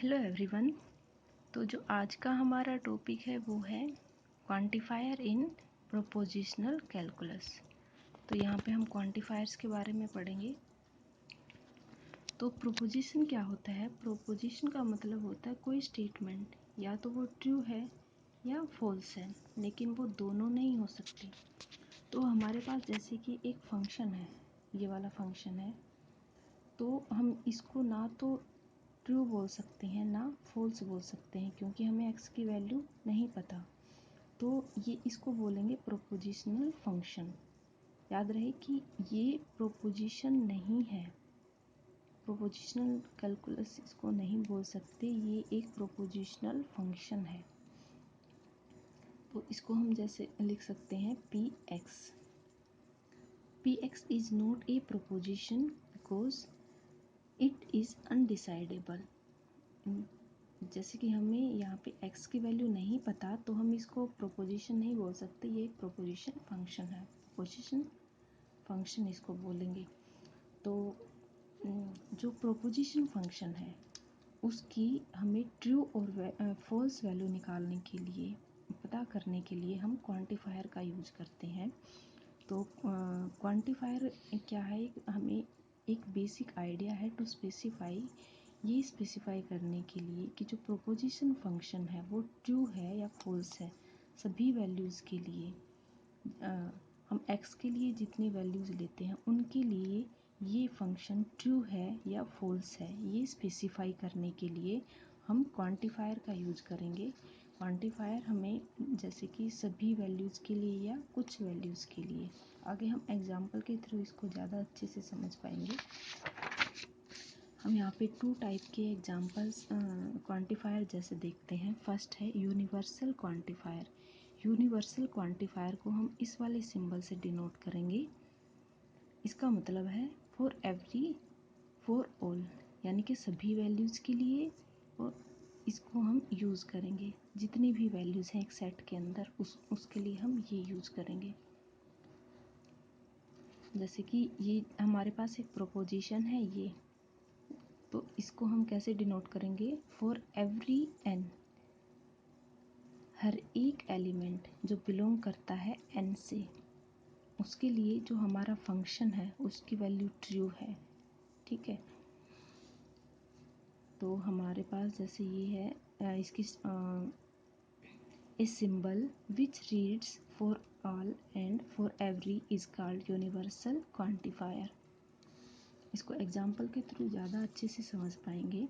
Hello everyone. तो जो आज का हमारा टॉपिक है वो है क्वांटिफायर इन प्रोपोजिशनल कैलकुलस। तो यहाँ पे हम क्वांटिफायर्स के बारे में पढ़ेंगे। तो प्रोपोजिशन क्या होता है? प्रोपोजिशन का मतलब होता है कोई स्टेटमेंट या तो वो ट्रू है या फॉल्स है, लेकिन वो दोनों नहीं हो सकते। तो हमारे पास जैसे कि एक फंक्शन है, ये वाला फंक्शन है, तो हम इसको ना तो ट्रू बोल सकते हैं ना फॉल्स बोल सकते हैं, क्योंकि हमें एक्स की वैल्यू नहीं पता। तो ये इसको बोलेंगे प्रोपोजिशनल फंक्शन। याद रहे कि ये प्रोपोजिशन नहीं है, प्रोपोजिशनल कैलकुलस इसको नहीं बोल सकते, ये एक प्रोपोजिशनल फंक्शन है। तो इसको हम जैसे लिख सकते हैं P X is not a proposition because it is undecidable. जैसे कि हमें यहाँ पे x की वैल्यू नहीं पता, तो हम इसको प्रोपोजिशन नहीं बोल सकते, ये एक प्रोपोजिशन फंक्शन है, प्रोपोजिशन फंक्शन इसको बोलेंगे। तो जो प्रोपोजिशन फंक्शन है उसकी हमें ट्रू और फॉल्स वैल्यू निकालने के लिए, पता करने के लिए हम क्वांटिफायर का यूज़ करते हैं। तो क्वांटिफायर क्या है? हमें एक बेसिक आइडिया है टू स्पेसिफाई, ये स्पेसिफाई करने के लिए कि जो प्रोपोजिशन फंक्शन है वो ट्रू है या फॉल्स है। सभी वैल्यूज़ के लिए हम x के लिए जितनी वैल्यूज़ लेते हैं उनके लिए ये फंक्शन ट्रू है या फॉल्स है, ये स्पेसिफाई करने के लिए हम क्वांटिफायर का यूज़ करेंगे। क्वांटिफायर हमें जैसे कि सभी वैल्यूज़ के लिए या कुछ वैल्यूज़ के लिए, आगे हम एग्जांपल के थ्रू इसको ज़्यादा अच्छे से समझ पाएंगे। हम यहाँ पे 2 टाइप के एग्जांपल्स क्वांटिफायर जैसे देखते हैं। फर्स्ट है यूनिवर्सल क्वांटिफायर। यूनिवर्सल क्वांटिफायर को हम इस वाले सिंबल से डिनोट करेंगे। इसका मतलब है फॉर एवरी, फॉर ऑल, यानी कि सभी वैल्यूज़ के लिए, और इसको हम यूज़ करेंगे जितनी भी वैल्यूज़ हैं एक सेट के अंदर उसके लिए हम ये यूज़ करेंगे। जैसे कि ये हमारे पास एक प्रोपोजिशन है ये, तो इसको हम कैसे डिनोट करेंगे? फॉर एवरी n, हर एक एलिमेंट जो बिलोंग करता है n से, उसके लिए जो हमारा फंक्शन है उसकी वैल्यू ट्रू है। ठीक है, तो हमारे पास जैसे ये है इसकी a symbol which reads for all and for every is called universal quantifier. इसको एग्जाम्पल के थ्रू ज़्यादा अच्छे से समझ पाएंगे।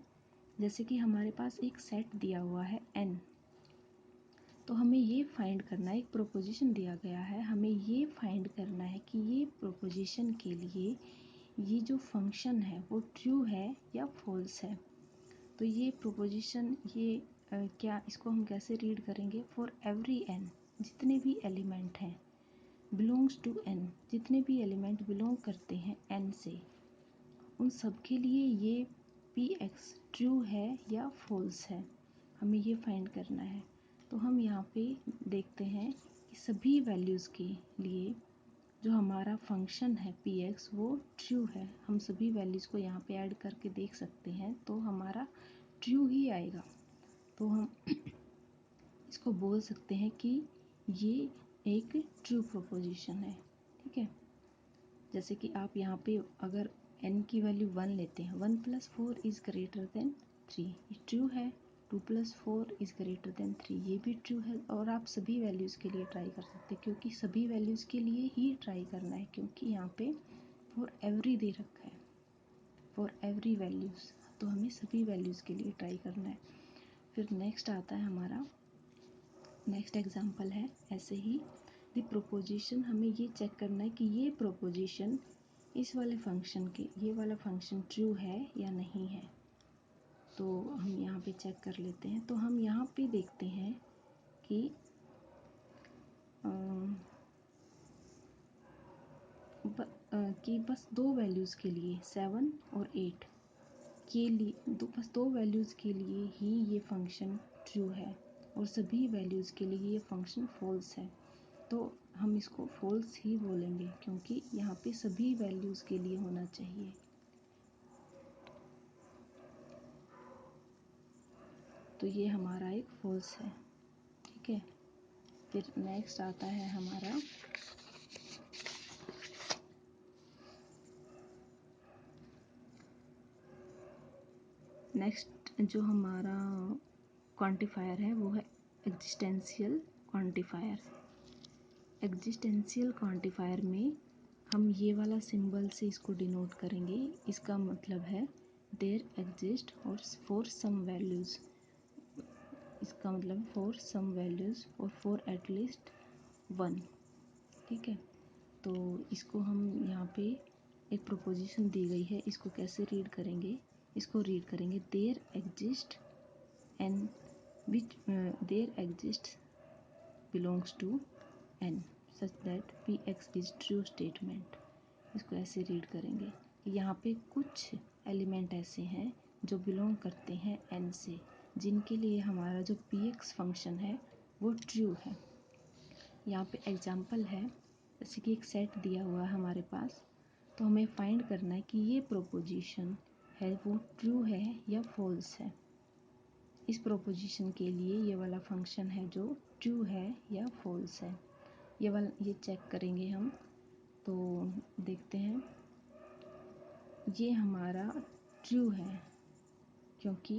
जैसे कि हमारे पास एक सेट दिया हुआ है n, तो हमें ये फाइंड करना है, एक प्रोपोजिशन दिया गया है, हमें ये फाइंड करना है कि ये प्रोपोजिशन के लिए ये जो फंक्शन है वो ट्रू है या फॉल्स है। तो ये प्रोपोजिशन ये क्या, इसको हम कैसे रीड करेंगे? फॉर एवरी n, जितने भी एलिमेंट हैं, बिलोंग्स टू n, जितने भी एलिमेंट बिलोंग करते हैं n से, उन सब के लिए ये px ट्रू है या फॉल्स है, हमें ये फाइंड करना है। तो हम यहाँ पे देखते हैं कि सभी वैल्यूज़ के लिए जो हमारा फंक्शन है px वो ट्रू है। हम सभी वैल्यूज़ को यहाँ पे ऐड करके देख सकते हैं, तो हमारा ट्रू ही आएगा। तो हम इसको बोल सकते हैं कि ये एक ट्रू प्रोपोजिशन है। ठीक है, जैसे कि आप यहाँ पे अगर n की वैल्यू 1 लेते हैं, 1 + 4 इज़ ग्रेटर देन 3, ये ट्रू है। 2 + 4 इज़ ग्रेटर देन 3, ये भी ट्रू है। और आप सभी वैल्यूज़ के लिए ट्राई कर सकते हैं, क्योंकि सभी वैल्यूज़ के लिए ही ट्राई करना है, क्योंकि यहाँ पे फॉर एवरी दे रखा है, फॉर एवरी वैल्यूज़, तो हमें सभी वैल्यूज़ के लिए ट्राई करना है। फिर नेक्स्ट आता है हमारा, नेक्स्ट एग्जांपल है ऐसे ही द प्रोपोजिशन। हमें ये चेक करना है कि ये प्रोपोजिशन इस वाले फंक्शन के, ये वाला फंक्शन ट्रू है या नहीं है। तो हम यहाँ पे चेक कर लेते हैं। तो हम यहाँ पे देखते हैं कि बस 2 वैल्यूज़ के लिए 7 और 8 के लिए, बस 2 वैल्यूज़ के लिए ही ये फंक्शन ट्रू है, और सभी वैल्यूज़ के लिए ये फंक्शन फॉल्स है। तो हम इसको फॉल्स ही बोलेंगे, क्योंकि यहाँ पे सभी वैल्यूज़ के लिए होना चाहिए। तो ये हमारा एक फॉल्स है। ठीक है, फिर नेक्स्ट आता है हमारा जो हमारा क्वांटिफायर है वो है एग्जिस्टेंशियल क्वांटिफायर। एग्जिस्टेंशियल क्वांटिफायर में हम ये वाला सिंबल से इसको डिनोट करेंगे। इसका मतलब है देयर एग्जिस्ट और फॉर सम वैल्यूज़। इसका मतलब फॉर सम वैल्यूज़ और फॉर एटलीस्ट 1। ठीक है, तो इसको हम यहाँ पे एक प्रोपोजिशन दी गई है, इसको कैसे रीड करेंगे? इसको रीड करेंगे there exist an which there exist belongs to an such that P X is true statement. इसको ऐसे रीड करेंगे। यहाँ पे कुछ एलिमेंट ऐसे हैं जो बिलोंग करते हैं एन से, जिनके लिए हमारा जो पी एक्स फंक्शन है वो ट्रू है। यहाँ पे एग्जाम्पल है, जैसे कि एक सेट दिया हुआ है हमारे पास, तो हमें फाइंड करना है कि ये प्रोपोजिशन है वो ट्रू है या फॉल्स है। इस प्रोपोजिशन के लिए ये वाला फंक्शन है जो ट्रू है या फॉल्स है, ये चेक करेंगे हम। तो देखते हैं, ये हमारा ट्रू है क्योंकि